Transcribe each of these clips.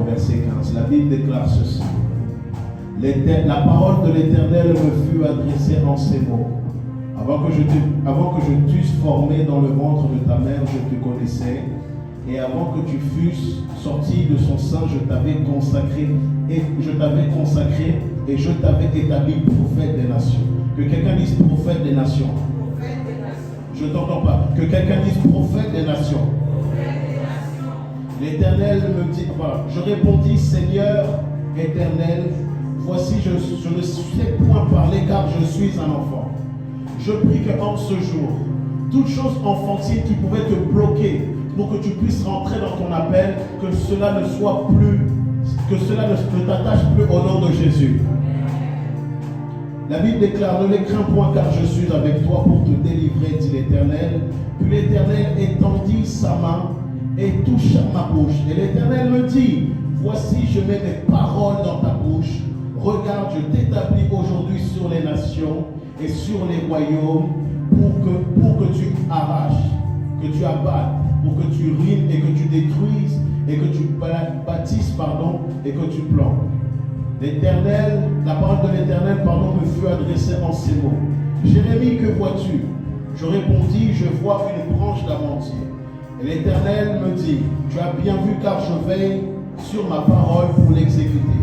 verset 15. La Bible déclare ceci. La parole de l'Éternel me fut adressée en ces mots. Avant que je t'eusse formé dans le ventre de ta mère, je te connaissais. Et avant que tu fusses sorti de son sein, je t'avais consacré et je t'avais établi prophète des nations. Que quelqu'un dise prophète des nations. Je ne t'entends pas. Que quelqu'un dise prophète des nations. L'Éternel me dit, voilà, je répondis, Seigneur éternel, voici, je ne sais point parler car je suis un enfant. Je prie qu'en ce jour, toute chose enfantine qui pouvait te bloquer pour que tu puisses rentrer dans ton appel, que cela ne soit plus, que cela ne t'attache plus au nom de Jésus. La Bible déclare, ne les crains point car je suis avec toi pour te délivrer, dit l'Éternel. Puis l'Éternel étendit sa main et toucha ma bouche. Et l'Éternel me dit, voici je mets mes paroles dans ta bouche. Regarde, je t'établis aujourd'hui sur les nations et sur les royaumes pour que tu arraches, que tu abattes, pour que tu ruines et que tu détruises et que tu bâtisses, et que tu plantes. L'Éternel, la parole de l'Éternel, me fut adressée en ces mots. Jérémie, que vois-tu? Je répondis, je vois une branche d'amandier. Et l'Éternel me dit, tu as bien vu car je veille sur ma parole pour l'exécuter.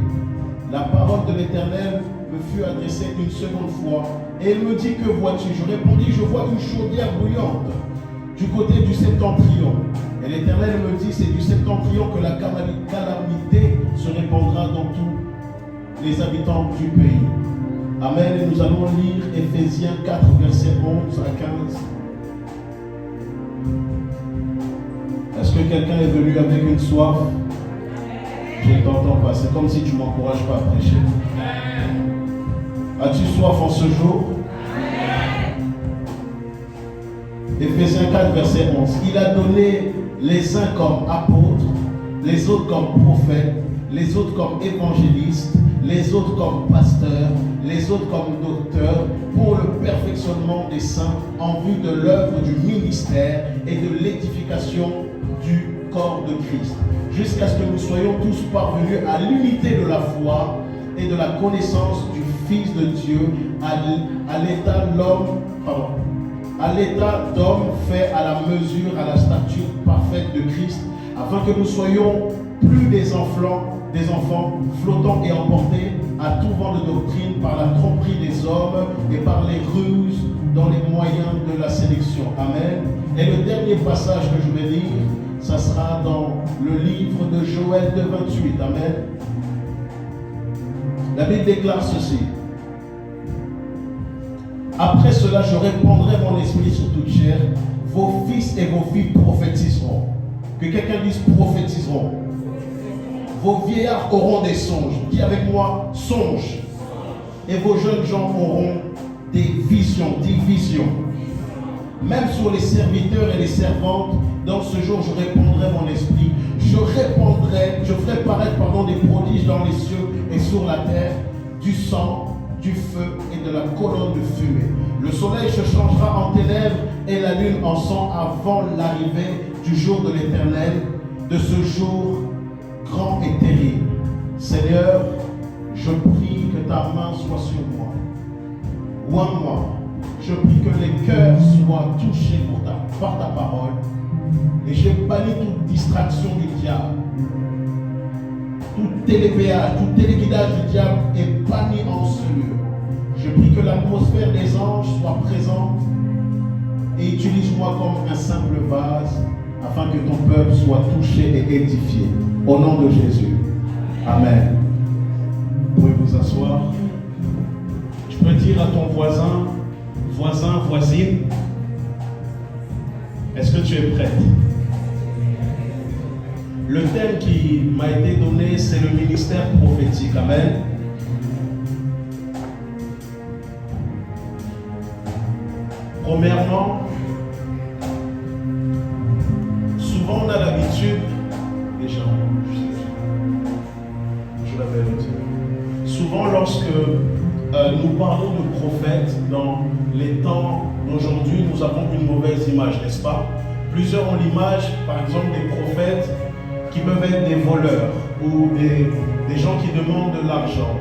La parole de l'Éternel me fut adressée une seconde fois. Et il me dit, que vois-tu? Je répondis, je vois une chaudière bouillante du côté du septentrion. Et l'Éternel me dit, c'est du septentrion que la calamité se répandra dans tous les habitants du pays. Amen. Et nous allons lire Éphésiens 4, versets 11 à 15. Est-ce que quelqu'un est venu avec une soif? Je ne t'entends pas. C'est comme si tu ne m'encourages pas à prêcher. As-tu soif en ce jour? Éphésiens 4, verset 11. Il a donné les uns comme apôtres, les autres comme prophètes, les autres comme évangélistes, les autres comme pasteurs, les autres comme docteurs, pour le perfectionnement des saints en vue de l'œuvre du ministère et de l'édification du corps de Christ, jusqu'à ce que nous soyons tous parvenus à l'unité de la foi et de la connaissance du Fils de Dieu, à l'état d'homme fait à la mesure, à la stature parfaite de Christ, afin que nous soyons plus des enfants flottants et emportés à tout vent de doctrine par la tromperie des hommes et par les ruses dans les moyens de la sélection. Amen. Et le dernier passage que je vais lire, ça sera dans le livre de Joël 2:28. Amen. La Bible déclare ceci. Après cela, je répandrai mon esprit sur toute chair. Vos fils et vos filles prophétiseront. Que quelqu'un dise prophétiseront. Vos vieillards auront des songes. Dis avec moi, songes. Et vos jeunes gens auront des visions. Dis visions. Même sur les serviteurs et les servantes, dans ce jour, je répandrai mon esprit. Je ferai paraître des prodiges dans les cieux et sur la terre, du sang, du feu et de la colonne de fumée. Le soleil se changera en ténèbres et la lune en sang avant l'arrivée du jour de l'Éternel, de ce jour grand et terrible. Seigneur, je prie que ta main soit sur moi. Oins-moi. Je prie que les cœurs soient touchés par ta parole. Et je bannis toute distraction du diable. Tout télépéage, tout téléguidage du diable est banni en ce lieu. Je prie que l'atmosphère des anges soit présente et utilise-moi comme un simple vase afin que ton peuple soit touché et édifié. Au nom de Jésus. Amen. Vous pouvez vous asseoir. Je peux dire à ton voisin, voisine, est-ce que tu es prête? Le thème qui m'a été donné, c'est le ministère prophétique. Amen. Premièrement, souvent on a l'habitude, déjà, je l'avais noté. Souvent lorsque nous parlons de prophètes dans les temps d'aujourd'hui, nous avons une mauvaise image, n'est-ce pas? Plusieurs ont l'image, par exemple, des prophètes qui peuvent être des voleurs ou des gens qui demandent de l'argent.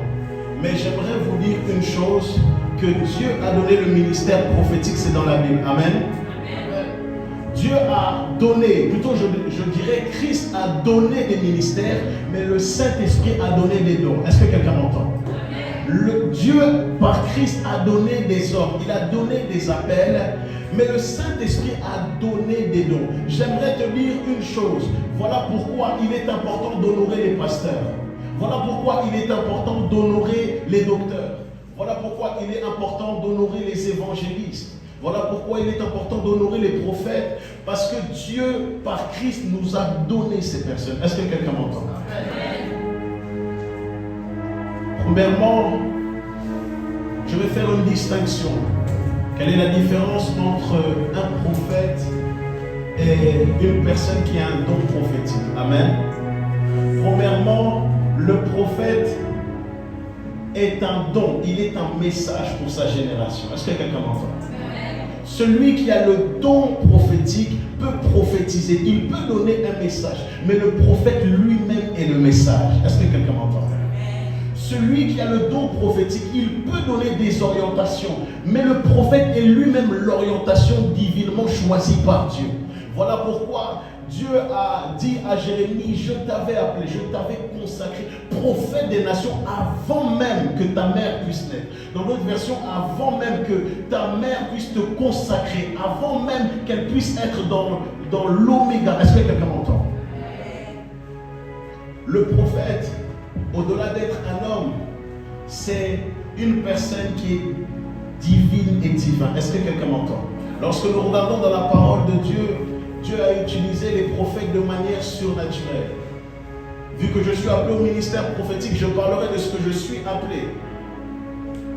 Mais j'aimerais vous dire une chose, que Dieu a donné le ministère prophétique, c'est dans la Bible. Amen. Dieu a donné, plutôt je dirais, Christ a donné des ministères, mais le Saint-Esprit a donné des dons. Est-ce que quelqu'un m'entend? Dieu, par Christ, a donné des ordres, il a donné des appels, mais le Saint-Esprit a donné des dons. J'aimerais te dire une chose, voilà pourquoi il est important d'honorer les pasteurs. Voilà pourquoi il est important d'honorer les docteurs. Voilà pourquoi il est important d'honorer les évangélistes. Voilà pourquoi il est important d'honorer les prophètes. Parce que Dieu, par Christ, nous a donné ces personnes. Est-ce que quelqu'un m'entend? Premièrement, je vais faire une distinction. Quelle est la différence entre un prophète et une personne qui a un don prophétique? Amen. Premièrement, le prophète est un don, il est un message pour sa génération. Est-ce que quelqu'un m'entend? Celui qui a le don prophétique peut prophétiser, il peut donner un message, mais le prophète lui-même est le message. Est-ce que quelqu'un m'entend? Celui qui a le don prophétique, il peut donner des orientations, mais le prophète est lui-même l'orientation divinement choisie par Dieu. Voilà pourquoi Dieu a dit à Jérémie, je t'avais appelé, je t'avais consacré prophète des nations avant même que ta mère puisse naître. Dans l'autre version, avant même que ta mère puisse te consacrer, avant même qu'elle puisse être dans l'oméga. Est-ce que quelqu'un m'entend? Le prophète, au-delà d'être un homme, c'est une personne qui est divine et divin. Est-ce que quelqu'un m'entend? Lorsque nous regardons dans la parole de Dieu, Dieu a utilisé les prophètes de manière surnaturelle. Vu que je suis appelé au ministère prophétique, je parlerai de ce que je suis appelé.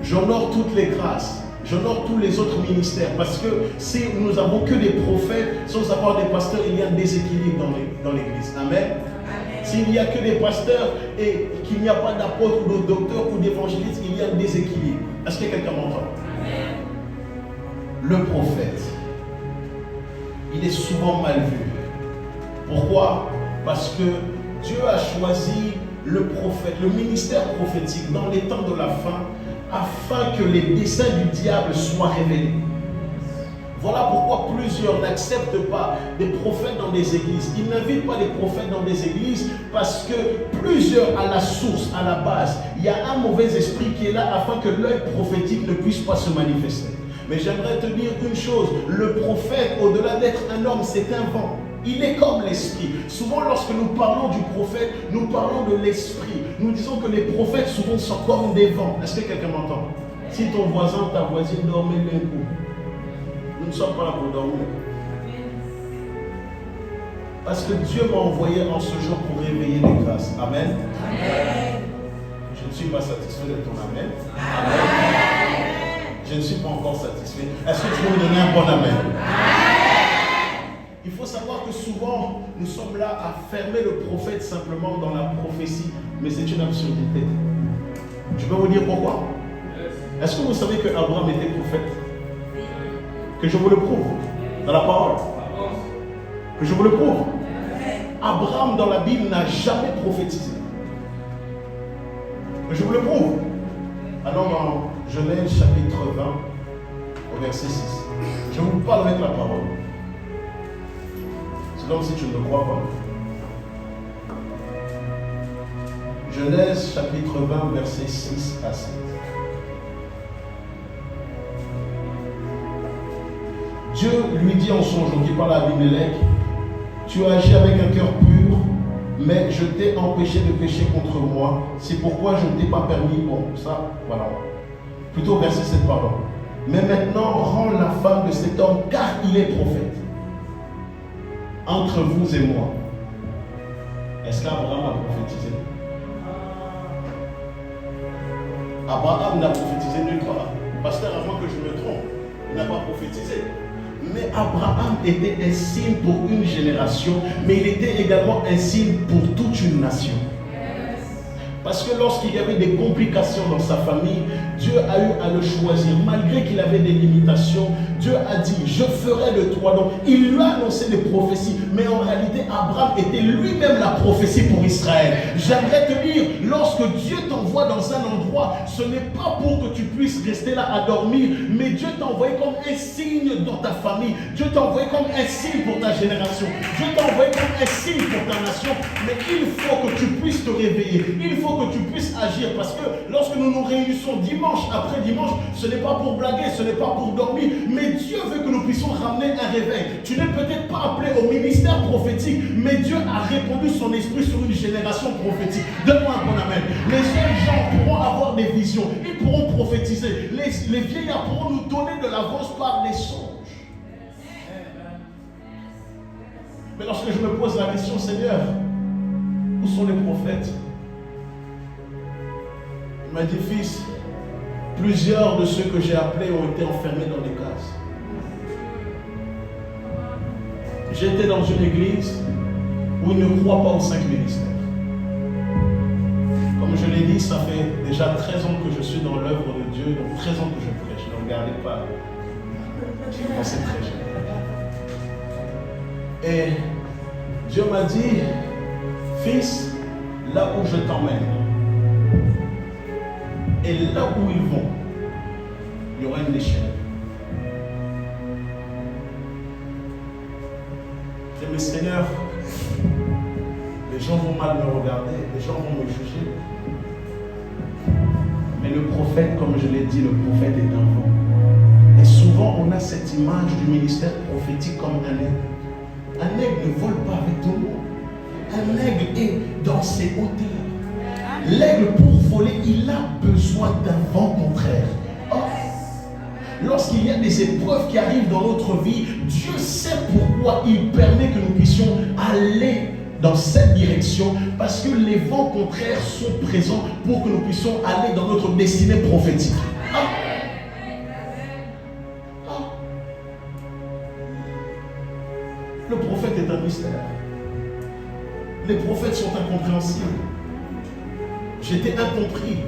J'honore toutes les grâces, j'honore tous les autres ministères, parce que si nous n'avons que des prophètes, sans avoir des pasteurs, il y a un déséquilibre dans l'église. Amen. S'il n'y a que des pasteurs et qu'il n'y a pas d'apôtres ou de docteurs ou d'évangélistes, il y a un déséquilibre. Est-ce que quelqu'un m'entend? Le prophète, il est souvent mal vu. Pourquoi? Parce que Dieu a choisi le prophète, le ministère prophétique dans les temps de la fin, afin que les desseins du diable soient révélés. Voilà pourquoi plusieurs n'acceptent pas des prophètes dans des églises. Ils n'invitent pas des prophètes dans des églises parce que plusieurs, à la source, à la base, il y a un mauvais esprit qui est là afin que l'œil prophétique ne puisse pas se manifester. Mais j'aimerais te dire une chose, le prophète, au-delà d'être un homme, c'est un vent. Il est comme l'esprit. Souvent, lorsque nous parlons du prophète, nous parlons de l'esprit. Nous disons que les prophètes, souvent, sont comme des vents. Est-ce que quelqu'un m'entend? Si ton voisin, ta voisine dormait d'un coup, nous ne sommes pas là pour dormir. Parce que Dieu m'a envoyé en ce jour pour réveiller les grâces. Amen. Amen. Je ne suis pas satisfait de ton amen. Amen. Je ne suis pas encore satisfait. Est-ce que tu peux me donner un bon amen? Il faut savoir que souvent, nous sommes là à fermer le prophète simplement dans la prophétie. Mais c'est une absurdité. Je peux vous dire pourquoi? Est-ce que vous savez que Abraham était prophète? Que je vous le prouve dans la parole. Que je vous le prouve. Abraham dans la Bible n'a jamais prophétisé. Que je vous le prouve. Allons dans Genèse chapitre 20 au verset 6. Je vous parle avec la parole. C'est comme si tu ne me crois pas. Genèse chapitre 20 verset 6 à 7. Dieu lui dit en songe, qui parle à Abimelech, tu as agi avec un cœur pur, mais je t'ai empêché de pécher contre moi. C'est pourquoi je ne t'ai pas permis. Bon, ça, voilà. Plutôt verset 7, pardon. Mais maintenant, rends la femme de cet homme, car il est prophète. Entre vous et moi. Est-ce qu'Abraham a prophétisé? Abraham n'a prophétisé nulle part. Pasteur, avant que je me trompe, il n'a pas prophétisé. Mais Abraham était un signe pour une génération, mais il était également un signe pour toute une nation. Parce que lorsqu'il y avait des complications dans sa famille, Dieu a eu à le choisir. Malgré qu'il avait des limitations, Dieu a dit, je ferai de toi. Donc, il lui a annoncé des prophéties. Mais en réalité, Abraham était lui-même la prophétie pour Israël. J'aimerais te dire, lorsque Dieu t'envoie dans un endroit, ce n'est pas pour que tu puisses rester là à dormir, mais Dieu t'a envoyé comme un signe dans ta famille. Dieu t'a envoyé comme un signe pour ta génération. Dieu t'a envoyé comme un signe pour ta nation. Mais il faut que tu puisses te réveiller. Il faut que tu puisses agir, parce que lorsque nous nous réunissons dimanche après dimanche, ce n'est pas pour blaguer, ce n'est pas pour dormir, mais Dieu veut que nous puissions ramener un réveil. Tu n'es peut-être pas appelé au ministère prophétique, mais Dieu a répandu son esprit sur une génération prophétique. Donne-moi un bon amen. Les jeunes gens pourront avoir des visions, ils pourront prophétiser, les vieillards pourront nous donner de l'avance par des songes. Mais lorsque je me pose la question, Seigneur, où sont les prophètes? Il m'a dit, fils, plusieurs de ceux que j'ai appelés ont été enfermés dans des cases. J'étais dans une église où ils ne croient pas aux 5 ministères. Comme je l'ai dit, ça fait déjà 13 ans que je suis dans l'œuvre de Dieu, donc 13 ans que je prêche. Ne regardez pas. J'ai commencé très jeune. Et Dieu m'a dit, fils, là où je t'emmène, et là où ils vont, il y aura une échelle. Je dis, mais Seigneur, les gens vont mal me regarder, les gens vont me juger. Mais le prophète, comme je l'ai dit, le prophète est un vent. Et souvent, on a cette image du ministère prophétique comme un aigle. Un aigle ne vole pas avec tout le monde. Un aigle est dans ses hauteurs. L'aigle, pour voler, il a besoin d'un vent contraire. Or, lorsqu'il y a des épreuves qui arrivent dans notre vie, Dieu sait pourquoi il permet que nous puissions aller dans cette direction, parce que les vents contraires sont présents pour que nous puissions aller dans notre destinée prophétique. Le prophète est un mystère. Les prophètes sont incompréhensibles. J'étais incompris.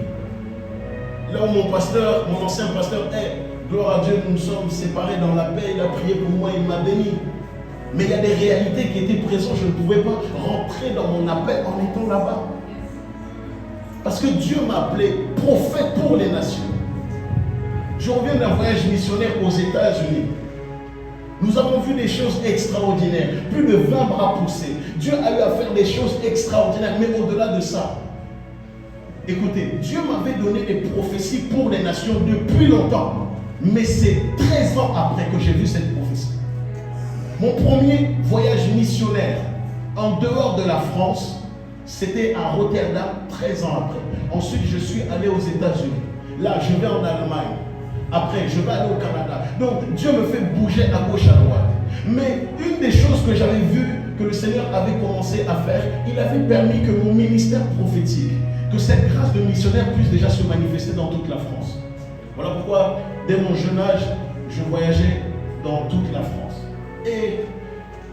Là où mon pasteur, mon ancien pasteur est, gloire à Dieu, nous nous sommes séparés dans la paix, il a prié pour moi, il m'a béni. Mais il y a des réalités qui étaient présentes, je ne pouvais pas rentrer dans mon appel en étant là-bas. Parce que Dieu m'a appelé prophète pour les nations. Je reviens d'un voyage missionnaire aux États-Unis. Nous avons vu des choses extraordinaires, plus de 20 bras poussés. Dieu a eu à faire des choses extraordinaires, mais au-delà de ça, écoutez, Dieu m'avait donné des prophéties pour les nations depuis longtemps. Mais c'est 13 ans après que j'ai vu cette prophétie. Mon premier voyage missionnaire en dehors de la France, c'était à Rotterdam 13 ans après. Ensuite, je suis allé aux États-Unis. Là, je vais en Allemagne. Après, je vais aller au Canada. Donc, Dieu me fait bouger à gauche, à droite. Mais une des choses que j'avais vues, que le Seigneur avait commencé à faire, il avait permis que mon ministère prophétique, que cette grâce de missionnaire puisse déjà se manifester dans toute la France. Voilà pourquoi, dès mon jeune âge, je voyageais dans toute la France. Et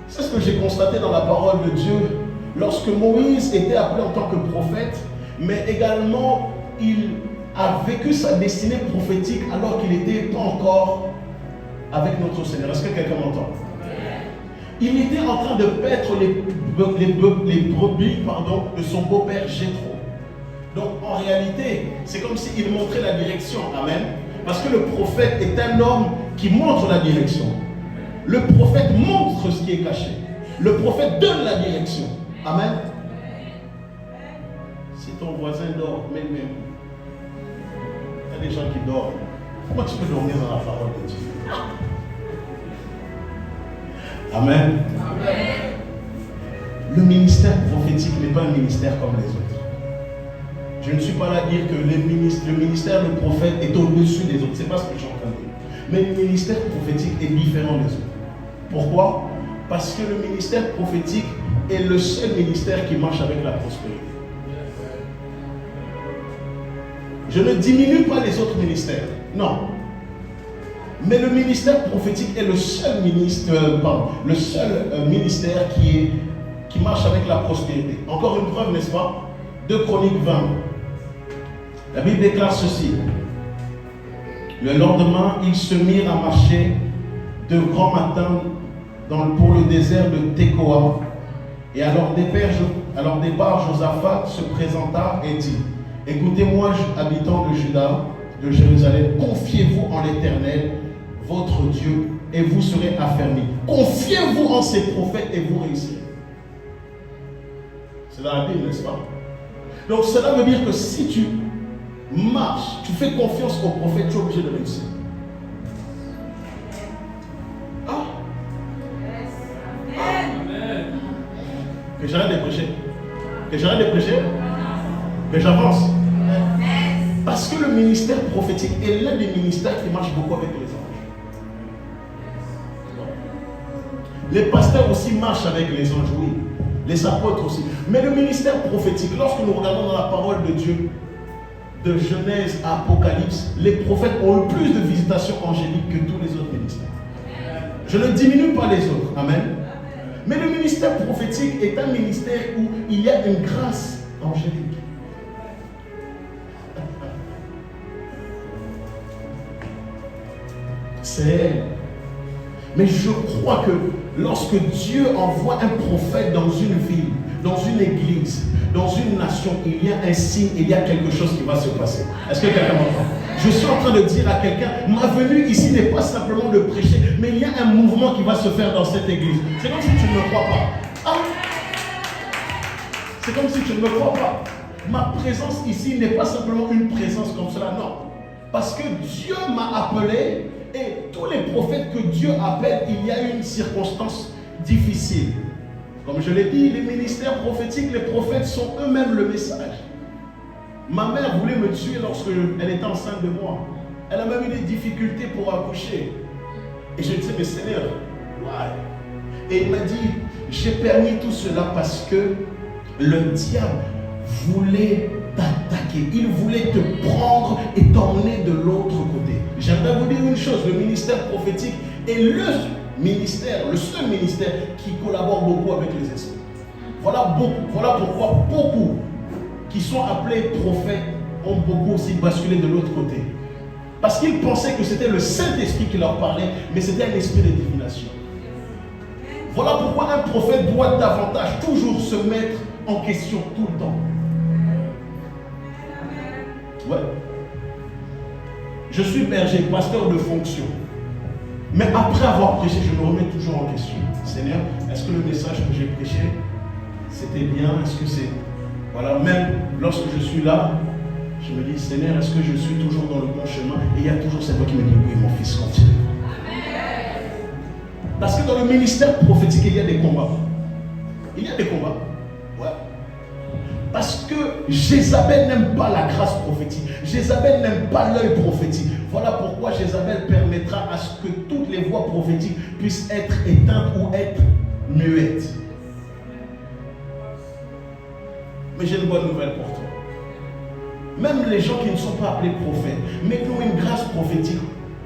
c'est ce que j'ai constaté dans la parole de Dieu, lorsque Moïse était appelé en tant que prophète, mais également, il a vécu sa destinée prophétique alors qu'il n'était pas encore avec notre Seigneur. Est-ce que quelqu'un m'entend? Il était en train de paître les brebis de son beau-père Jéthro. Donc en réalité, c'est comme s'il montrait la direction. Amen. Parce que le prophète est un homme qui montre la direction. Le prophète montre ce qui est caché. Le prophète donne la direction. Amen. Si ton voisin dort, même. Il y a des gens qui dorment. Comment tu peux dormir dans la parole de Dieu? Amen. Amen. Le ministère prophétique n'est pas un ministère comme les autres. Je ne suis pas là à dire que le ministère de prophète est au-dessus des autres. Ce n'est pas ce que je suis en train de dire. Mais le ministère prophétique est différent des autres. Pourquoi? Parce que le ministère prophétique est le seul ministère qui marche avec la prospérité. Je ne diminue pas les autres ministères. Non. Mais le ministère prophétique est le seul ministère qui marche avec la prospérité. Encore une preuve, n'est-ce pas? 2 Chroniques 20. La Bible déclare ceci. Le lendemain, ils se mirent à marcher de grand matin pour le désert de Tekoa. Et à leur départ, Josaphat se présenta et dit, écoutez-moi, habitants de Juda, de Jérusalem, confiez-vous en l'Éternel, votre Dieu, et vous serez affermis. Confiez-vous en ses prophètes et vous réussirez. C'est dans la Bible, n'est-ce pas? Donc cela veut dire que si tu marches, tu fais confiance aux prophètes, tu es obligé de réussir. Que j'arrête de prêcher. Que j'arrête de prêcher. Que j'avance. Parce que le ministère prophétique est l'un des ministères qui marche beaucoup avec les anges. Les pasteurs aussi marchent avec les anges, oui. Les apôtres aussi. Mais le ministère prophétique, lorsque nous regardons dans la parole de Dieu, de Genèse à Apocalypse, les prophètes ont eu plus de visitations angéliques que tous les autres ministères. Je ne diminue pas les autres. Amen. Mais le ministère prophétique est un ministère où il y a une grâce angélique. C'est elle. Mais je crois que lorsque Dieu envoie un prophète dans une ville, dans une église, dans une nation, il y a un signe, il y a quelque chose qui va se passer. Est-ce que quelqu'un m'entend? Je suis en train de dire à quelqu'un, ma venue ici n'est pas simplement de prêcher, mais il y a un mouvement qui va se faire dans cette église. C'est comme si tu ne me crois pas. Ah, c'est comme si tu ne me crois pas. Ma présence ici n'est pas simplement une présence comme cela, non. Parce que Dieu m'a appelé, et tous les prophètes que Dieu appelle, il y a une circonstance difficile. Comme je l'ai dit, les ministères prophétiques, les prophètes sont eux-mêmes le message. Ma mère voulait me tuer lorsque elle était enceinte de moi. Elle a même eu des difficultés pour accoucher. Et je disais, mais Seigneur, why? Et il m'a dit, j'ai permis tout cela parce que le diable voulait t'attaquer. Il voulait te prendre et t'emmener de l'autre côté. J'aimerais vous dire une chose, le ministère prophétique est le ministère, le seul ministère qui collabore beaucoup avec les esprits. Voilà pourquoi beaucoup qui sont appelés prophètes ont beaucoup aussi basculé de l'autre côté. Parce qu'ils pensaient que c'était le Saint-Esprit qui leur parlait, mais c'était un esprit de divination. Voilà pourquoi un prophète doit davantage toujours se mettre en question tout le temps. Ouais. Je suis berger, pasteur de fonction. Mais après avoir prêché, je me remets toujours en question. Seigneur, est-ce que le message que j'ai prêché, c'était bien? Est-ce que c'est... Voilà, même lorsque je suis là, je me dis, Seigneur, est-ce que je suis toujours dans le bon chemin? Et il y a toujours cette voix qui me dit, oui, mon fils, continue. Parce que dans le ministère prophétique, il y a des combats. Il y a des combats. Ouais. Parce que Jézabel n'aime pas la grâce prophétique. Jézabel n'aime pas l'œil prophétique. Voilà pourquoi Jézabel permettra à ce que toutes les voix prophétiques puissent être éteintes ou être muettes. Mais j'ai une bonne nouvelle pour toi. Même les gens qui ne sont pas appelés prophètes, mais qui ont une grâce prophétique,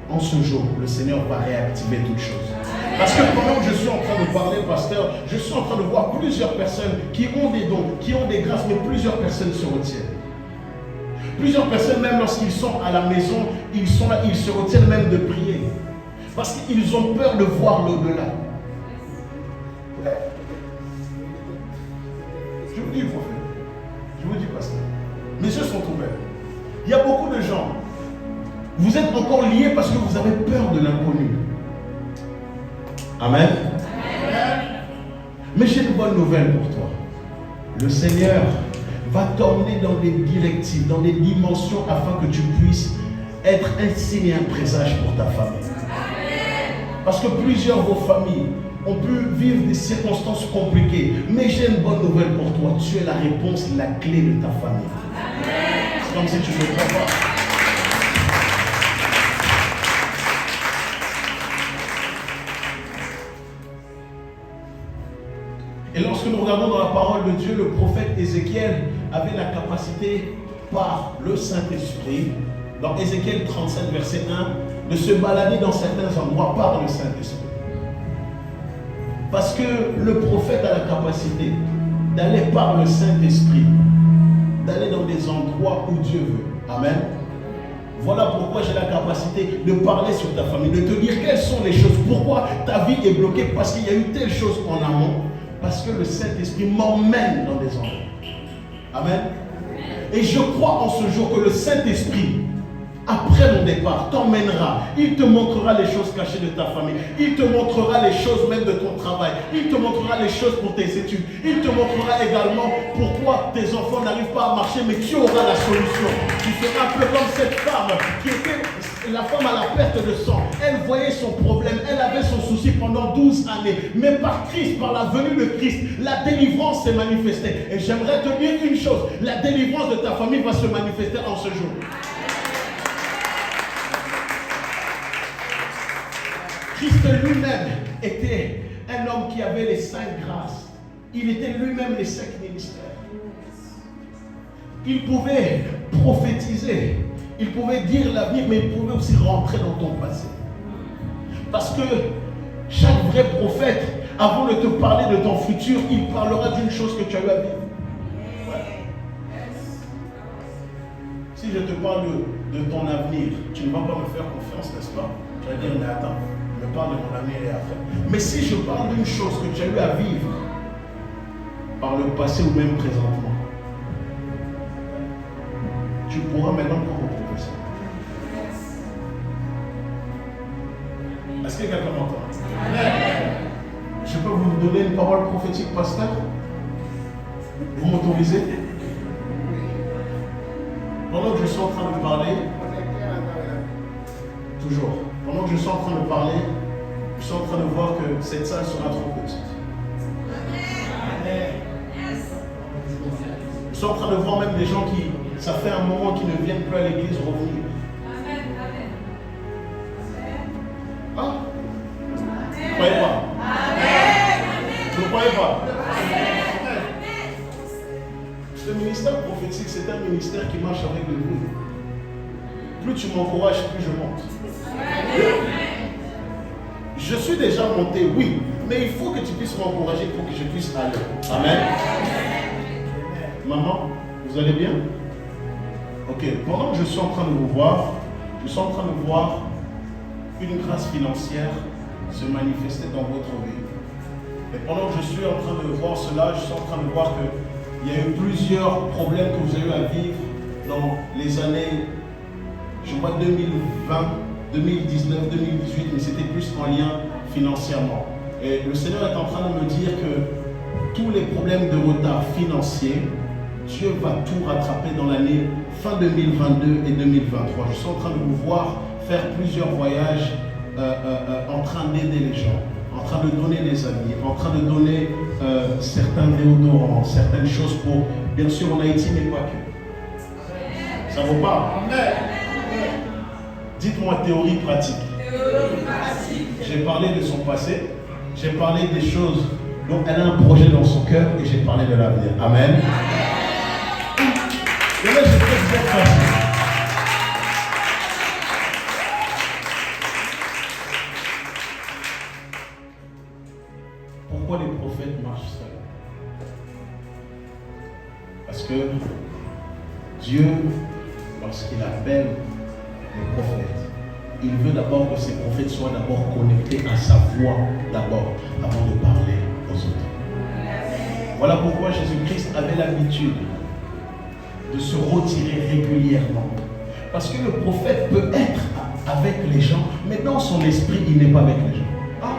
en ce jour, le Seigneur va réactiver toutes choses. Parce que pendant que je suis en train de parler, pasteur, je suis en train de voir plusieurs personnes qui ont des dons, qui ont des grâces, mais plusieurs personnes se retiennent. Plusieurs personnes, même lorsqu'ils sont à la maison, ils sont là, ils se retiennent même de prier. Parce qu'ils ont peur de voir l'au-delà. Ouais. Je vous dis, prophète. Je vous dis, pasteur. Mes yeux sont ouverts. Il y a beaucoup de gens. Vous êtes encore liés parce que vous avez peur de l'inconnu. Amen. Amen. Mais j'ai une bonne nouvelle pour toi. Le Seigneur va t'emmener dans des directives, dans des dimensions afin que tu puisses être un signe et un présage pour ta famille. Amen. Parce que plusieurs de vos familles ont pu vivre des circonstances compliquées. Mais j'ai une bonne nouvelle pour toi. Tu es la réponse, la clé de ta famille. Amen. C'est comme si tu ne le crois pas. Et lorsque nous regardons dans la parole de Dieu, le prophète Ézéchiel avait la capacité par le Saint-Esprit, dans Ézéchiel 37, verset 1, de se balader dans certains endroits par le Saint-Esprit. Parce que le prophète a la capacité d'aller par le Saint-Esprit, d'aller dans des endroits où Dieu veut. Amen. Voilà pourquoi j'ai la capacité de parler sur ta famille, de te dire quelles sont les choses. Pourquoi ta vie est bloquée? Parce qu'il y a eu telle chose en amont. Parce que le Saint-Esprit m'emmène dans des endroits. Amen. Et je crois en ce jour que le Saint-Esprit, après mon départ, t'emmènera. Il te montrera les choses cachées de ta famille. Il te montrera les choses même de ton travail. Il te montrera les choses pour tes études. Il te montrera également pourquoi tes enfants n'arrivent pas à marcher, mais tu auras la solution. Tu seras un peu comme cette femme qui était la femme à la perte de sang. Elle voyait son problème, elle avait son souci pendant 12 années. Mais par Christ, par la venue de Christ, la délivrance s'est manifestée. Et j'aimerais te dire une chose, la délivrance de ta famille va se manifester en ce jour. Christ lui-même était un homme qui avait les 5 grâces. Il était lui-même les 5 ministères. Il pouvait prophétiser. Il pouvait dire l'avenir, mais il pouvait aussi rentrer dans ton passé. Parce que chaque vrai prophète, avant de te parler de ton futur, il parlera d'une chose que tu as eu à vivre. Ouais. Si je te parle de ton avenir, tu ne vas pas me faire confiance, n'est-ce pas? Tu vas dire, mais attends, je me parle de mon avenir et après. Mais si je parle d'une chose que tu as eu à vivre, par le passé ou même présentement, tu pourras maintenant prendre mon professeur. Est-ce que quelqu'un m'entend? Je peux vous donner une parole prophétique, pasteur? Vous m'autorisez? Pendant que je suis en train de parler, toujours, pendant que je suis en train de parler, je suis en train de voir que cette salle sera trop petite. Je suis en train de voir même des gens qui, ça fait un moment qu'ils ne viennent plus à l'église revenir. Ah? Vous ne croyez pas? Vous ne croyez pas? Le ministère prophétique, c'est un ministère qui marche avec le bruit. Plus tu m'encourages, plus je monte. Je suis déjà monté, oui, mais il faut que tu puisses m'encourager pour que je puisse aller. Amen. Maman, vous allez bien? Ok, pendant que je suis en train de vous voir, je suis en train de voir une grâce financière se manifester dans votre vie. Et pendant que je suis en train de voir cela, je suis en train de voir qu'il y a eu plusieurs problèmes que vous avez eu à vivre dans les années, je vois 2020, 2019, 2018, mais c'était plus en lien financièrement. Et le Seigneur est en train de me dire que tous les problèmes de retard financier, Dieu va tout rattraper dans l'année fin 2022 et 2023. Je suis en train de vous voir faire plusieurs voyages en train d'aider les gens, en train de donner des amis, en train de donner certains déodorants, certaines choses pour, bien sûr en Haïti, mais pas que. Ça vous parle? Dites-moi théorie pratique. J'ai parlé de son passé, j'ai parlé des choses dont elle a un projet dans son cœur et j'ai parlé de l'avenir. Amen. Et là, je fais bien facile. Pourquoi les prophètes marchent seuls? Parce que Dieu, lorsqu'il appelle les prophètes, il veut d'abord que ces prophètes soient d'abord connectés à sa voix d'abord, avant de parler aux autres. Voilà pourquoi Jésus-Christ avait l'habitude de se retirer régulièrement. Parce que le prophète peut être avec les gens, mais dans son esprit, il n'est pas avec les gens. Ah.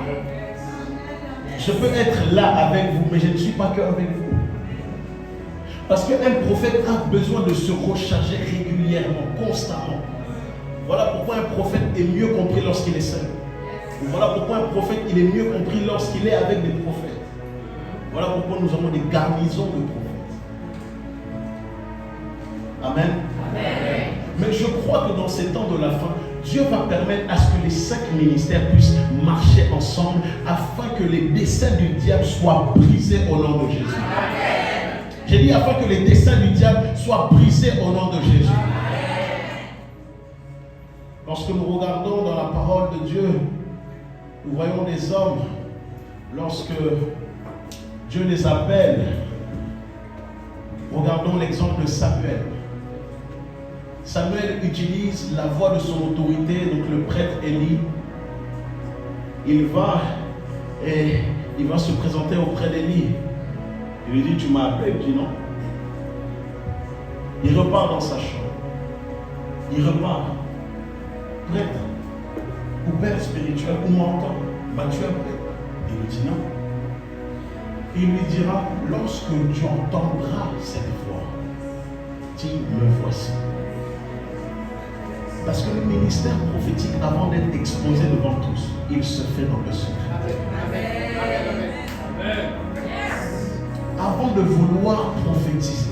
Je peux être là avec vous, mais je ne suis pas qu'avec vous. Parce qu'un prophète a besoin de se recharger régulièrement, constamment. Voilà pourquoi un prophète est mieux compris lorsqu'il est seul. Voilà pourquoi un prophète il est mieux compris lorsqu'il est avec des prophètes. Voilà pourquoi nous avons des garnisons de prophètes. Amen. Amen. Mais je crois que dans ces temps de la fin, Dieu va permettre à ce que les 5 ministères puissent marcher ensemble afin que les desseins du diable soient brisés au nom de Jésus. Amen. J'ai dit afin que les desseins du diable soient brisés au nom de Jésus. Amen. Lorsque nous regardons dans la parole de Dieu, nous voyons des hommes, lorsque Dieu les appelle, Regardons l'exemple de Samuel. Samuel utilise la voix de son autorité, donc le prêtre Élie. Il va se présenter auprès d'Élie. Il lui dit, tu m'as appelé? Il dit non. Il repart dans sa chambre. Il repart. Prêtre, ou père spirituel, ou mentor, tu as appelé? Il lui dit non. Il lui dira, lorsque tu entendras cette voix, dis, me voici. Parce que le ministère prophétique, avant d'être exposé devant tous, il se fait dans le secret. Avant de vouloir prophétiser,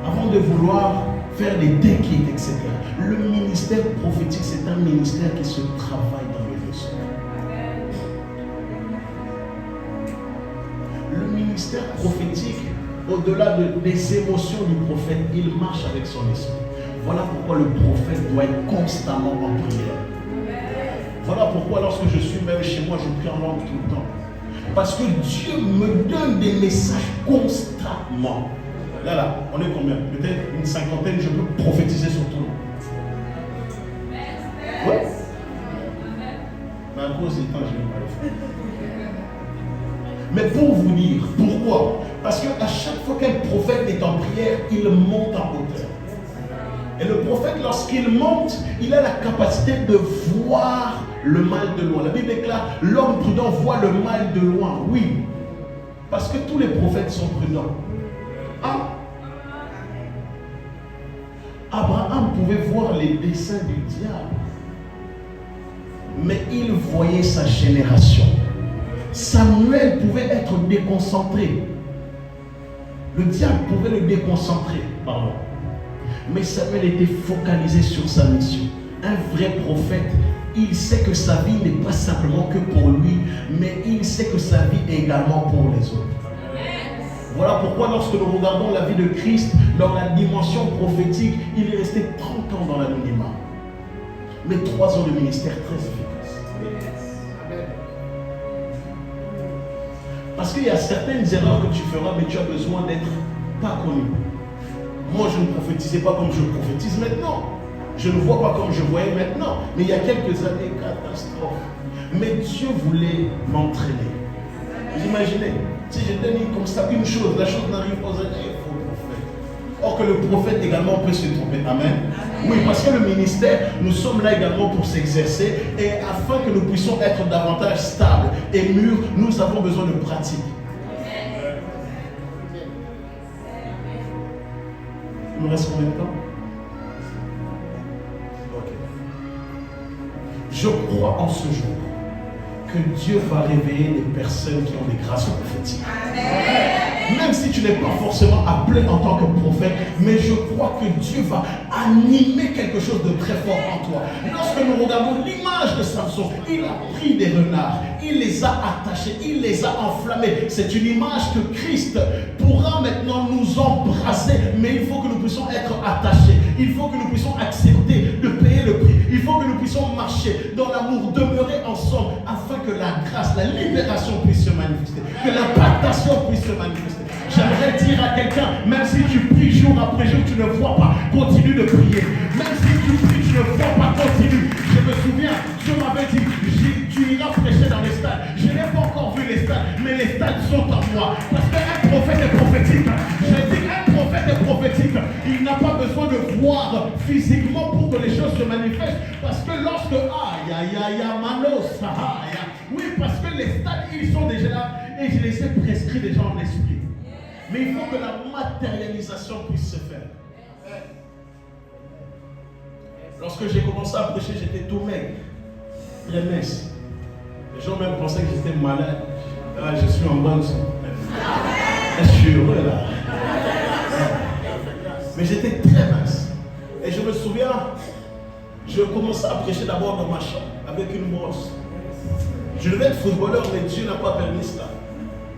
avant de vouloir faire des déclics, etc., le ministère prophétique, c'est un ministère qui se travaille dans le secret. Le ministère prophétique, au-delà des émotions du prophète, il marche avec son esprit. Voilà pourquoi le prophète doit être constamment en prière. Voilà pourquoi lorsque je suis même chez moi, je prie en langue tout le temps. Parce que Dieu me donne des messages constamment. Là, on est combien? Peut-être une cinquantaine, je peux prophétiser sur tout le monde. Ouais. Mais à cause du temps, je ne vais pas le faire. Mais pour vous dire, pourquoi? Parce qu'à chaque fois qu'un prophète est en prière, il monte en hauteur. Et le prophète, lorsqu'il monte, il a la capacité de voir le mal de loin. La Bible déclare, l'homme prudent voit le mal de loin. Oui, parce que tous les prophètes sont prudents. Ah. Abraham pouvait voir les desseins du diable, mais il voyait sa génération. Samuel pouvait être déconcentré. Le diable pouvait le déconcentrer, pardon. Mais Samuel était focalisé sur sa mission. Un vrai prophète, il sait que sa vie n'est pas simplement que pour lui, mais il sait que sa vie est également pour les autres. Voilà pourquoi lorsque nous regardons la vie de Christ dans la dimension prophétique, il est resté 30 ans dans l'anonymat. Mais 3 ans de ministère très efficace. Parce qu'il y a certaines erreurs que tu feras, mais tu as besoin d'être pas connu. Moi, je ne prophétisais pas comme je prophétise maintenant. Je ne vois pas comme je voyais maintenant. Mais il y a quelques années, catastrophe. Mais Dieu voulait m'entraîner. Vous imaginez, si je donne comme ça une chose, la chose n'arrive pas aux années, il faut le prophète. Or que le prophète également peut se tromper. Amen. Oui, parce que le ministère, nous sommes là également pour s'exercer. Et afin que nous puissions être davantage stables et mûrs, nous avons besoin de pratique. Il nous reste combien de temps? Ok. Je crois en ce jour que Dieu va réveiller les personnes qui ont des grâces prophétiques. Amen. Même si tu n'es pas forcément appelé en tant que prophète, mais je crois que Dieu va animer quelque chose de très fort en toi. Lorsque nous regardons l'image de Samson, il a pris des renards, il les a attachés, il les a enflammés. C'est une image que Christ pourra maintenant nous embrasser, mais il faut que nous puissions être attachés. Il faut que nous puissions accepter de payer le prix. Il faut que nous puissions marcher dans l'amour, demeurer ensemble, afin que la grâce, la libération puisse se manifester, que l'impactation puisse se manifester. J'aimerais dire à quelqu'un, même si tu pries jour après jour, tu ne vois pas, continue de prier. Même si tu pries, tu ne vois pas, continue. Je me souviens, Dieu m'avait dit, tu iras prêcher dans les stades. Je n'ai pas encore vu les stades, mais les stades sont en moi. Parce qu'un prophète est prophétique. Je dis qu'un prophète est prophétique. Il n'a pas besoin de voir physiquement pour que les choses se manifestent. Parce que lorsque, oui, parce que les stades, ils sont déjà là et je les ai prescrits déjà en esprit. Mais il faut que la matérialisation puisse se faire. Lorsque j'ai commencé à prêcher, j'étais tout maigre, très mince. Les gens même pensaient que j'étais malade. Là, je suis en bonne santé. Je suis heureux là. Mais j'étais très mince. Et je me souviens, je commençais à prêcher d'abord dans ma chambre avec une brosse. Je devais être footballeur, mais Dieu n'a pas permis cela.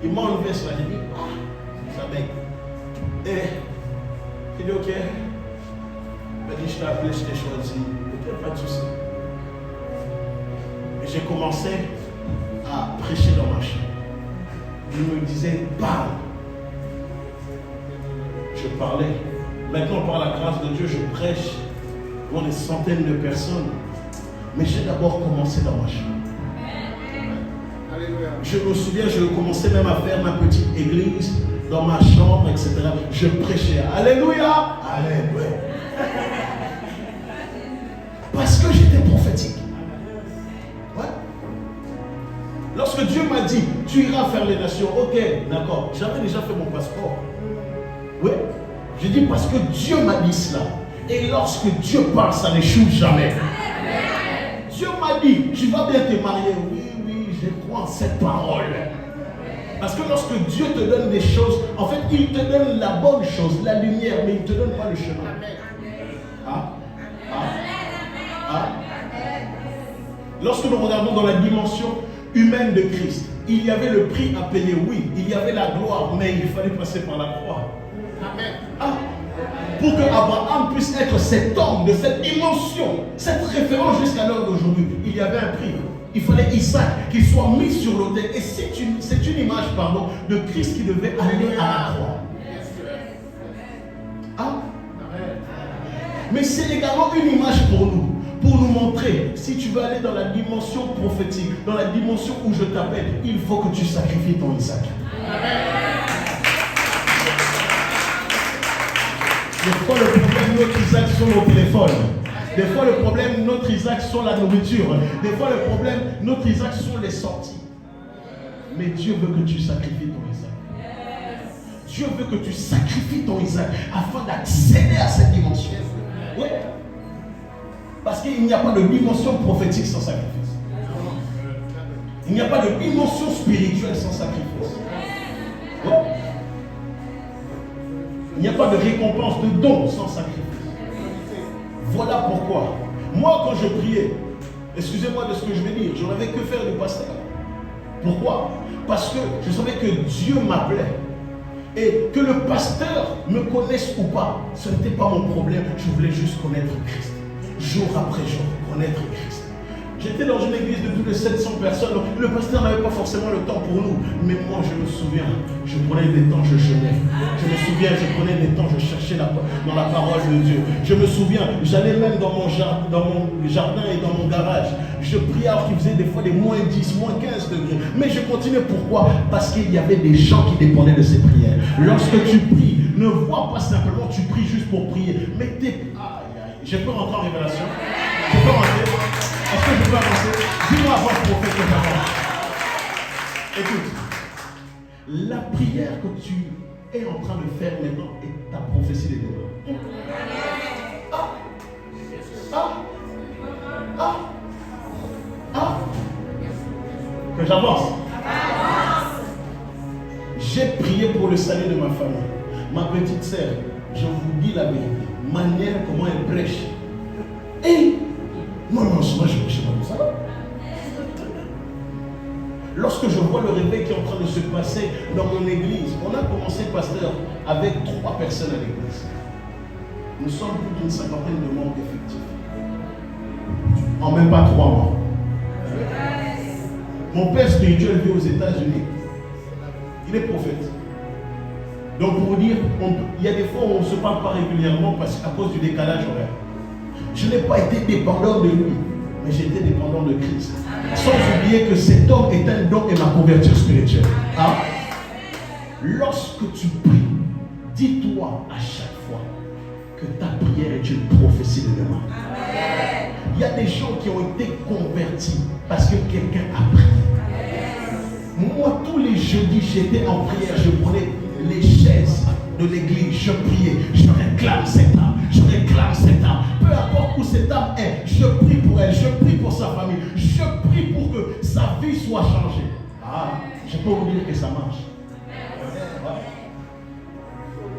Il m'a enlevé cela. J'ai dit, ça baigne. Et il dit, ok. Il m'a dit, je t'ai appelé, je t'ai choisi. Ok, pas de souci. Et j'ai commencé à prêcher dans ma chambre. Il me disait, parle. Je je parlais. Maintenant, par la grâce de Dieu, je prêche pour des centaines de personnes. Mais j'ai d'abord commencé dans ma chambre. Je me souviens, je commençais même à faire ma petite église dans ma chambre, etc. Je prêchais. Alléluia. Alléluia. Parce que j'étais prophétique. Ouais. Lorsque Dieu m'a dit, tu iras faire les nations, ok, d'accord. J'avais déjà fait mon passeport. Oui. Je dis parce que Dieu m'a dit cela. Et lorsque Dieu parle, ça n'échoue jamais. Dieu m'a dit, tu vas bien te marier. Oui, je crois en cette parole. Parce que lorsque Dieu te donne des choses, en fait, il te donne la bonne chose, la lumière, mais il ne te donne pas le chemin. Lorsque nous regardons dans la dimension humaine de Christ, il y avait le prix à payer, oui, il y avait la gloire, mais il fallait passer par la croix. Pour que Abraham puisse être cet homme de cette dimension, cette référence jusqu'à l'heure d'aujourd'hui, il y avait un prix. Il fallait Isaac qui soit mis sur l'autel. Et c'est une image, de Christ qui devait aller à la croix. Mais c'est également une image pour nous montrer, si tu veux aller dans la dimension prophétique, dans la dimension où je t'appelle, il faut que tu sacrifies ton Isaac. Des fois, le problème, notre Isaac sont nos téléphones. Des fois, le problème, notre Isaac sont la nourriture. Des fois, le problème, notre Isaac sont les sorties. Mais Dieu veut que tu sacrifies ton Isaac. Dieu veut que tu sacrifies ton Isaac afin d'accéder à cette dimension. Oui. Parce qu'il n'y a pas de dimension prophétique sans sacrifice. Il n'y a pas de dimension spirituelle sans sacrifice. Oui. Il n'y a pas de récompense, de don sans sacrifice. Voilà pourquoi, moi quand je priais, excusez-moi de ce que je vais dire, je n'avais que faire du pasteur. Pourquoi? Parce que je savais que Dieu m'appelait. Et que le pasteur me connaisse ou pas, ce n'était pas mon problème, je voulais juste connaître Christ. Jour après jour, connaître Christ. J'étais dans une église de plus de 700 personnes. Le pasteur n'avait pas forcément le temps pour nous. Mais moi, je me souviens, je prenais des temps, je jeûnais. Je me souviens, je prenais des temps, je cherchais dans la parole de Dieu. Je me souviens, j'allais même dans mon jardin et dans mon garage. Je priais alors qu'il faisait des fois des moins 10, moins 15 degrés. Mais je continuais. Pourquoi? Parce qu'il y avait des gens qui dépendaient de ces prières. Lorsque tu pries, ne vois pas simplement, tu pries juste pour prier. Mais je peux rentrer en révélation? Je peux rentrer? Est-ce que je peux avancer? Dis-moi avant le prophète que j'avance. Écoute, la prière que tu es en train de faire maintenant est ta prophétie des demain. Que j'avance. J'ai prié pour le salut de ma famille. Ma petite sœur, je vous dis la vérité, manière comment elle prêche. Et moi, je ne sais pas tout ça. Lorsque je vois le réveil qui est en train de se passer dans mon église, on a commencé, pasteur, avec 3 personnes à l'église. Nous sommes plus d'une cinquantaine de membres effectifs. En même pas 3 mois. Mon père spirituel vit aux États-Unis. Il est prophète. Donc pour vous dire, il y a des fois où on ne se parle pas régulièrement à cause du décalage horaire. Je n'ai pas été dépendant de lui, mais j'étais dépendant de Christ. Sans oublier que cet homme est un don et ma couverture spirituelle. Lorsque tu pries, dis-toi à chaque fois que ta prière est une prophétie de demain. Il y a des gens qui ont été convertis parce que quelqu'un a prié. Moi, tous les jeudis, j'étais en prière, je prenais les chaises de l'église, je priais, je réclame cette âme, je réclame cette âme. Peu importe où cette âme est, je prie pour elle, je prie pour sa famille, je prie pour que sa vie soit changée. Je peux vous dire que ça marche.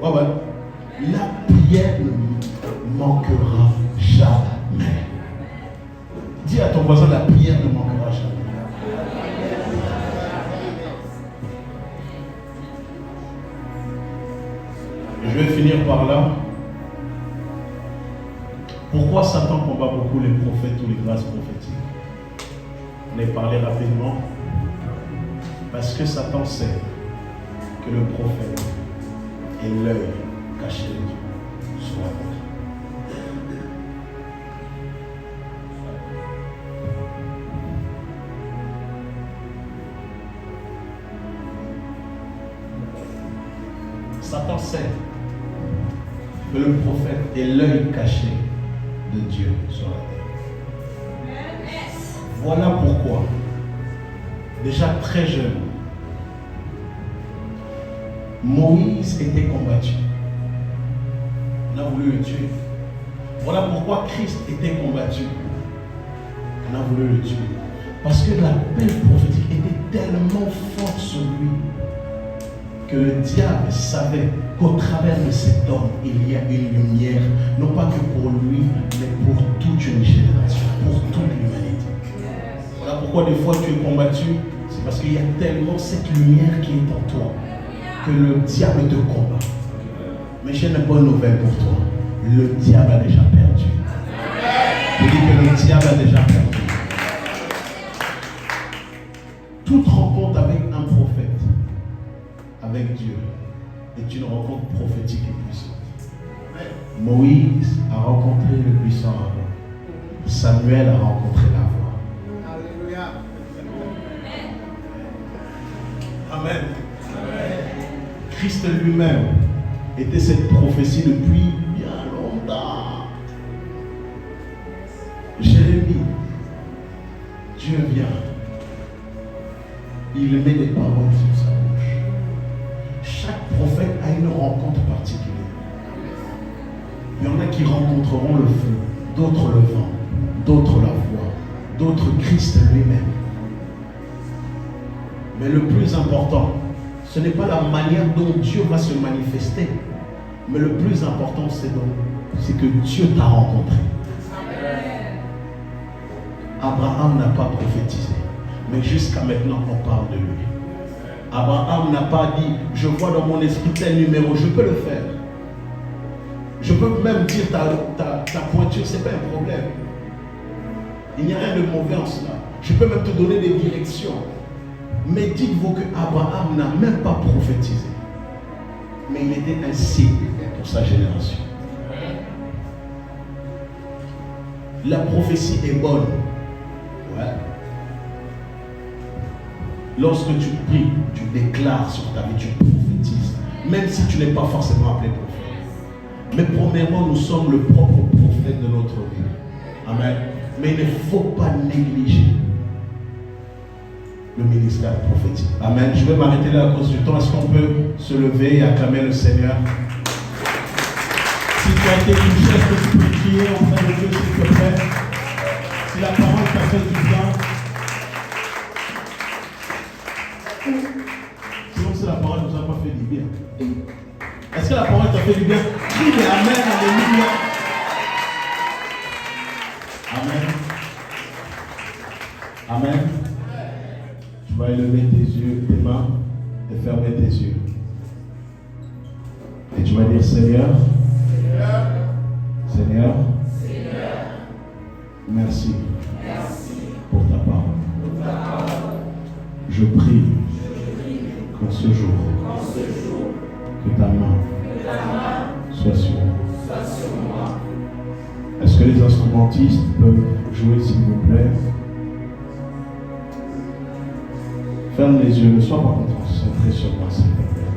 La prière ne manquera jamais. Dis à ton voisin, la prière ne manquera jamais. Je vais finir par là. Pourquoi Satan combat beaucoup les prophètes ou les grâces prophétiques? On est parlé rapidement. Parce que Satan sait que le prophète est l'œil caché de Dieu sur la terre. Satan sait que le prophète est l'œil caché de Dieu sur la terre. Voilà pourquoi, déjà très jeune, Moïse était combattu. On a voulu le tuer. Voilà pourquoi Christ était combattu. On a voulu le tuer. Parce que l'appel prophétique était tellement fort sur lui que le diable savait qu'au travers de cet homme, il y a une lumière, non pas que pour lui, mais pour toute une génération, pour toute l'humanité. Voilà pourquoi des fois tu es combattu, c'est parce qu'il y a tellement cette lumière qui est en toi, que le diable te combat. Mais j'ai une bonne nouvelle pour toi. Le diable a déjà perdu. Je dis que le diable a déjà perdu. Toute rencontre avec un prophète, avec Dieu, est une rencontre prophétique et puissante. Moïse a rencontré le puissant avant. Samuel a rencontré la voix. Alléluia. Amen. Christ lui-même était cette prophétie depuis bien longtemps. Jérémie, Dieu vient. Il met des paroles sur sa bouche. Chaque prophète a une rencontre particulière. Il y en a qui rencontreront le feu, d'autres le vent, d'autres la voix, d'autres Christ lui-même. Mais le plus important, ce n'est pas la manière dont Dieu va se manifester, mais le plus important, c'est que Dieu t'a rencontré. Abraham n'a pas prophétisé, mais jusqu'à maintenant, on parle de lui. Abraham n'a pas dit, je vois dans mon esprit tel numéro, je peux le faire. Je peux même dire ta pointure, ce n'est pas un problème. Il n'y a rien de mauvais en cela. Je peux même te donner des directions. Mais dites-vous que Abraham n'a même pas prophétisé. Mais il était un signe pour sa génération. La prophétie est bonne. Ouais. Lorsque tu pries, tu déclares sur ta vie, tu prophétises. Même si tu n'es pas forcément appelé prophète. Mais premièrement, nous sommes le propre prophète de notre vie. Amen. Mais il ne faut pas négliger le ministère prophétique. Amen. Je vais m'arrêter là à cause du temps. Est-ce qu'on peut se lever et acclamer le Seigneur? Si tu as été touché, est-ce que tu peux prier en frère de Dieu, s'il te plaît? Si la parole t'a fait du bien. Sinon, si la parole ne nous a pas fait du bien. Est-ce que la parole t'a fait du bien? Crie des Amen, Alléluia. Amen. Amen. Tu vas élever tes mains et fermer tes yeux. Et tu vas dire, Seigneur, Seigneur, merci pour ta parole. Je prie qu'en ce jour, que ta main soit sur moi. Est-ce que les instrumentistes peuvent jouer, s'il vous plaît? Ferme les yeux, ne sois pas concentré sur moi, s'il te plaît.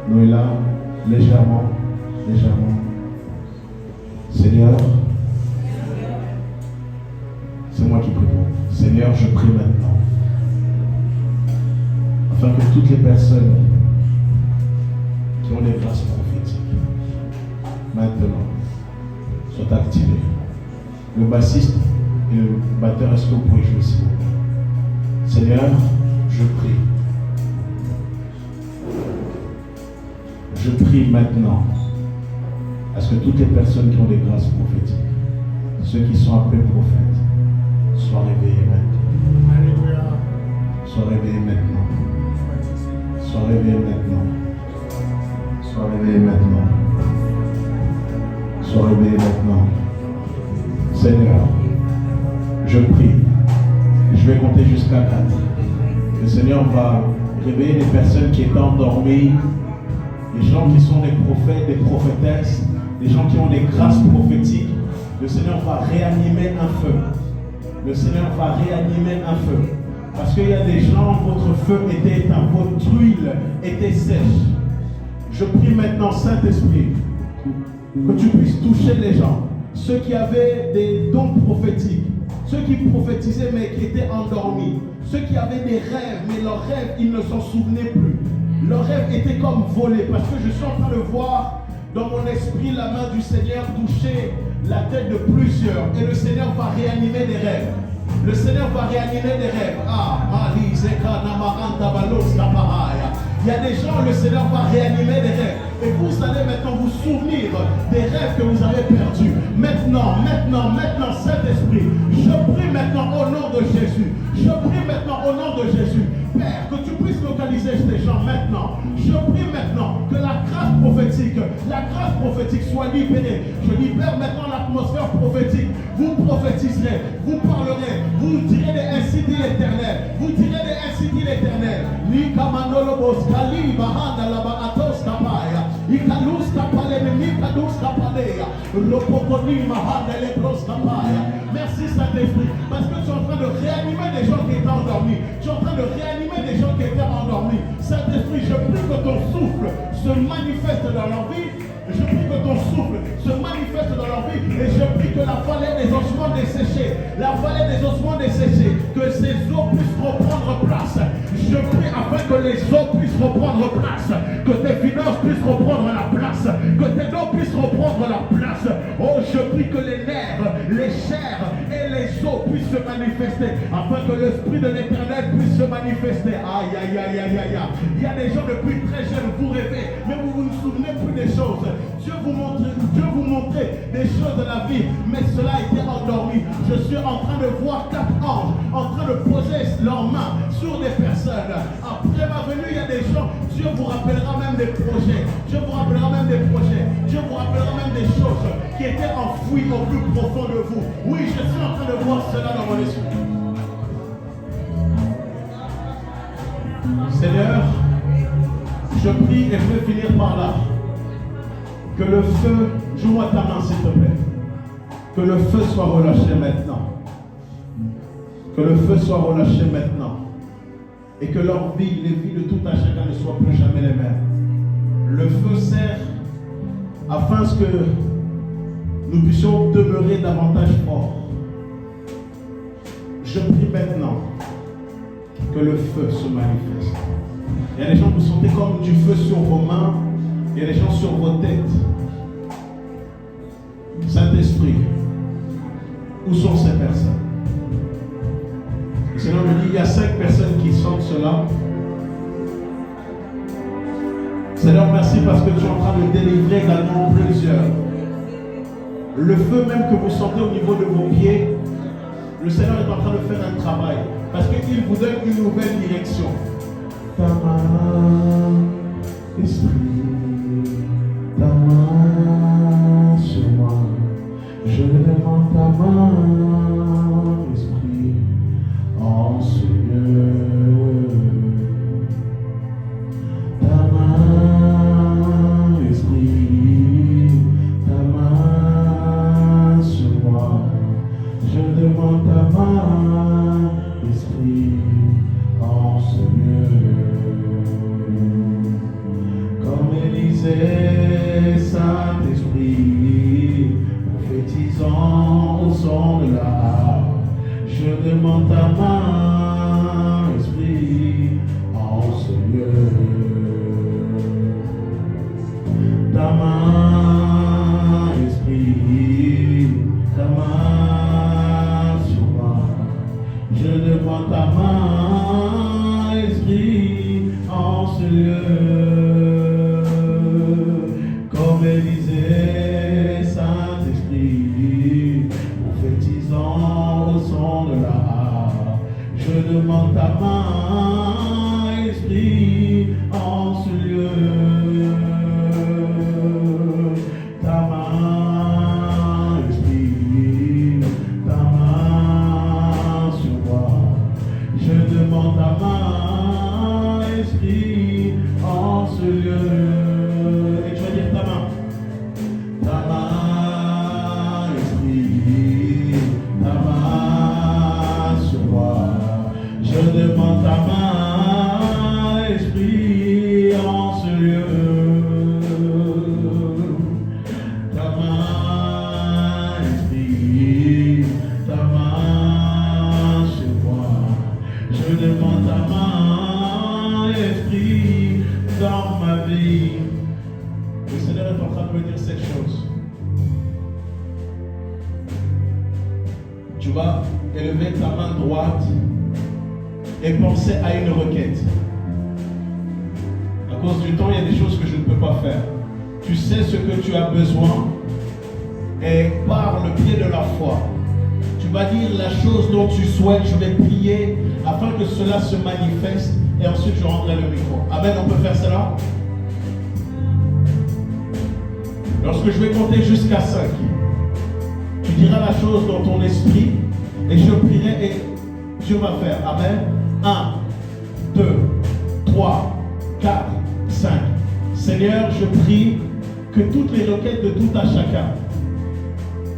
Noëlla, légèrement. Seigneur, c'est moi qui prie pour vous. Seigneur, je prie maintenant, afin que toutes les personnes qui ont des grâces prophétiques, maintenant, soient activées. Le bassiste et le batteur, est-ce que vous pouvez jouer, s'il vous plaît? Seigneur, je prie. Je prie maintenant à ce que toutes les personnes qui ont des grâces prophétiques, ceux qui sont appelés prophètes, soient réveillés maintenant. Alléluia. Soient réveillés maintenant. Soient réveillés maintenant. Sois réveillé maintenant. Sois réveillé maintenant. Seigneur, je prie. Je vais compter jusqu'à 4. Le Seigneur va réveiller les personnes qui étaient endormies. des gens qui sont des prophètes, des prophétesses, des gens qui ont des grâces prophétiques. Le Seigneur va réanimer un feu. Le Seigneur va réanimer un feu. Parce qu'il y a des gens, votre feu était éteint, votre huile était sèche. Je prie maintenant, Saint-Esprit, que tu puisses toucher les gens, ceux qui avaient des dons prophétiques, ceux qui prophétisaient mais qui étaient endormis, ceux qui avaient des rêves, mais leurs rêves, ils ne s'en souvenaient plus. Leurs rêves étaient comme volés, parce que je suis en train de voir dans mon esprit la main du Seigneur toucher la tête de plusieurs, et le Seigneur va réanimer des rêves. Le Seigneur va réanimer des rêves. Il y a des gens, le Seigneur va réanimer des rêves. Et vous allez maintenant vous souvenir des rêves que vous avez perdus. Maintenant, Saint-Esprit, je prie maintenant au nom de Jésus. Je prie maintenant au nom de Jésus. Père, que tu puisses localiser ces gens maintenant. Je prie maintenant que la grâce prophétique soit libérée. Je libère maintenant l'atmosphère prophétique. Vous prophétiserez, vous parlerez, vous direz des ainsi dit l'Éternel. Vous direz des ainsi dit l'Éternel. Merci Saint-Esprit, parce que tu es en train de réanimer des gens qui étaient endormis. Tu es en train de réanimer des gens qui étaient endormis. Saint-Esprit, je prie que ton souffle se manifeste dans leur vie. Je prie que ton souffle se manifeste dans leur vie. Et je prie que la vallée des ossements desséchés, que ces eaux puissent reprendre place. Je prie afin que les eaux puissent reprendre place, que tes finances puissent reprendre la place, que tes dons puissent reprendre la place. Oh, je prie que les nerfs, les chairs et les os puissent se manifester, afin que l'Esprit de l'Éternel puisse se manifester. Aïe, aïe, aïe, aïe, aïe, aïe. Il y a des gens depuis très jeunes, vous rêvez, mais vous ne vous souvenez plus des choses. Dieu vous montrait des choses de la vie, mais cela était endormi. Je suis en train de voir 4 anges en train de poser leurs mains sur des personnes. Après ma venue, il y a des gens, Dieu vous rappellera même des projets. Dieu vous rappellera même des choses qui étaient enfouies au plus profond de vous. Oui, je suis en train de voir cela dans mon esprit. Seigneur, je prie et je vais finir par là. Que le feu, joue-moi ta main s'il te plaît. Que le feu soit relâché maintenant. Que le feu soit relâché maintenant. Et que leur vie, les vies de tout un chacun ne soient plus jamais les mêmes. Le feu sert afin que nous puissions demeurer davantage forts. Je prie maintenant que le feu se manifeste. Il y a des gens qui vous sentez comme du feu sur vos mains. Il y a des gens sur vos têtes. Saint-Esprit, où sont ces personnes? Le Seigneur me dit, il y a 5 personnes qui sentent cela. Seigneur, merci parce que tu es en train de délivrer également plusieurs. Le feu même que vous sentez au niveau de vos pieds, le Seigneur est en train de faire un travail. Parce qu'il vous donne une nouvelle direction. Ta main, Esprit, ta main sur moi. Je demande ta main, Esprit, en ce lieu. Ta main, Esprit, ta main sur moi. Je demande ta main, Esprit, en ce lieu. Comme Élisée, Saint-Esprit, prophétisant au son de la harpe, je demande ta main, Esprit, en ce lieu. Ta main, Esprit, ta main sur moi. Je demande ta main, Esprit, en ce lieu. Comme Élisée, Saint-Esprit, prophétisant au son de la harpe, je demande ta main, Esprit, en ce lieu. Ta main, Esprit, ta main sur moi. Je demande ta main, Esprit, en ce lieu. tu vas élever ta main droite et penser à une requête. À cause du temps, il y a des choses que je ne peux pas faire. Tu sais ce que tu as besoin et par le pied de la foi, tu vas dire la chose dont tu souhaites. Je vais prier afin que cela se manifeste et ensuite je rendrai le micro. Amen, on peut faire cela? Lorsque je vais compter jusqu'à 5, tu diras la chose dans ton esprit et je prierai et Dieu va faire. Amen. 1, 2, 3, 4, 5. Seigneur, je prie que toutes les requêtes de tout à chacun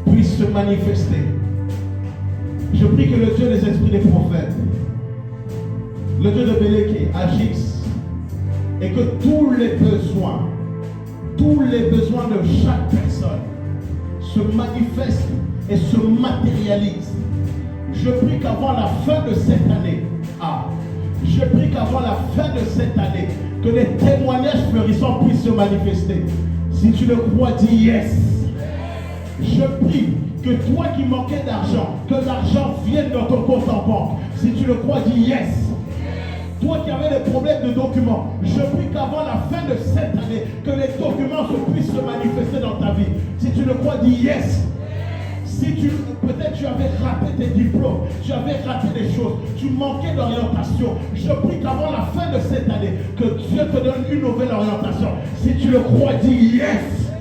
puissent se manifester. Je prie que le Dieu des esprits des prophètes, le Dieu de Béléké agisse et que tous les besoins de chaque personne se manifestent et se matérialisent. Je prie qu'avant la fin de cette année, je prie qu'avant la fin de cette année, que les témoignages fleurissants puissent se manifester. Si tu le crois, dis yes. Je prie que toi qui manquais d'argent, que l'argent vienne dans ton compte en banque. Si tu le crois, dis yes. Toi qui avais des problèmes de documents, je prie qu'avant la fin de cette année, que les documents puissent se manifester dans ta vie. Si tu le crois, dis yes. Si peut-être tu avais raté tes diplômes, tu avais raté des choses, tu manquais d'orientation, je prie qu'avant la fin de cette année, que Dieu te donne une nouvelle orientation. Si tu le crois, dis yes.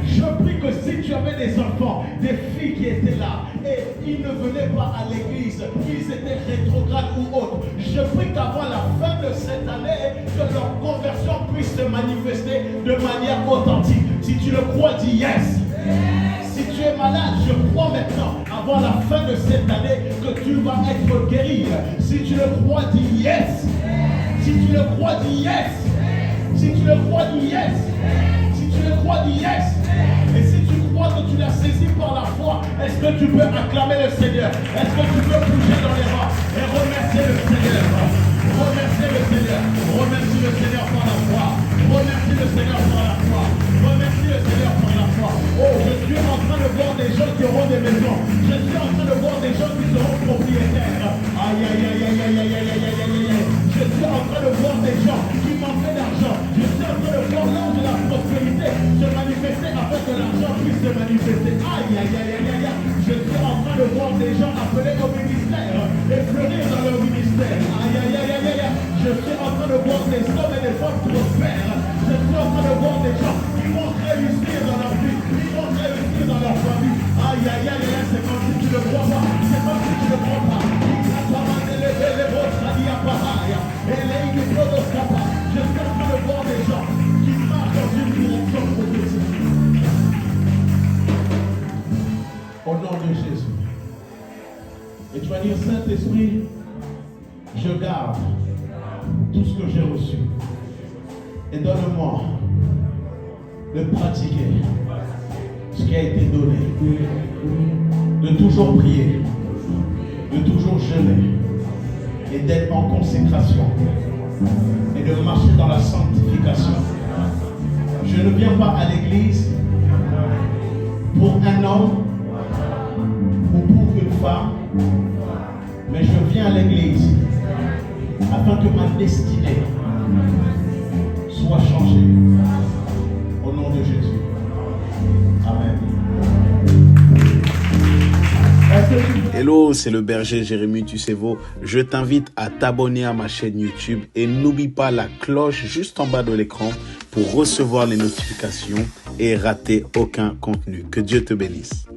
Je prie que si tu avais des enfants, des filles qui étaient là, et ils ne venaient pas à l'église, ils étaient rétrogrades ou autres, je prie qu'avant la fin de cette année, que leur conversion puisse se manifester de manière authentique. Si tu le crois, dis yes. Si tu es malade, je crois maintenant, avant la fin de cette année, que tu vas être guéri. Si tu le crois, dis yes. Si tu le crois, dis yes. Si tu le crois, dis yes. Si tu le crois, dis yes. Et si tu crois que tu l'as saisi par la foi, est-ce que tu peux acclamer le Seigneur? Est-ce que tu peux bouger dans les rangs et remercier le Seigneur? Remercier le Seigneur. Remercie le Seigneur par la foi. Remercie le Seigneur par la foi. Remercie le Seigneur par la foi. Oh, je suis en train de voir des gens qui auront des maisons. Je suis en train de voir des gens qui seront propriétaires. Aïe, aïe, aïe, aïe, aïe, aïe, aïe, aïe, aïe, aïe. Je suis en train de voir des gens qui manquaient d'argent. Je suis en train de voir l'ange de la prospérité se manifester afin que l'argent puisse se manifester. Aïe, aïe, aïe, aïe, aïe, aïe. Je suis en train de voir des gens appelés au ministère et fleurir dans leur ministère. Aïe, aïe, aïe, aïe, aïe. Je suis en train de voir des hommes et des femmes prospères. Je suis en train de voir des gens qui vont réussir dans leur vie, qui vont réussir dans leur famille. Aïe, aïe, aïe, aïe, c'est comme si tu ne le crois pas. C'est comme si tu ne le crois pas. Je suis en train de voir des gens qui marchent dans une direction prophétique. Au nom de Jésus. Et tu vas dire, Saint-Esprit, je garde tout ce que j'ai reçu. Et donne-moi de pratiquer ce qui a été donné. De toujours prier. De toujours jeûner. Et d'être en consécration. Et de marcher dans la sanctification. Je ne viens pas à l'église pour un homme ou pour une femme, mais je viens à l'église afin que ma destinée soit changée. Au nom de Jésus. Amen. Hello, c'est le berger Jérémy Tussevo. Je t'invite à t'abonner à ma chaîne YouTube et n'oublie pas la cloche juste en bas de l'écran pour recevoir les notifications et rater aucun contenu. Que Dieu te bénisse.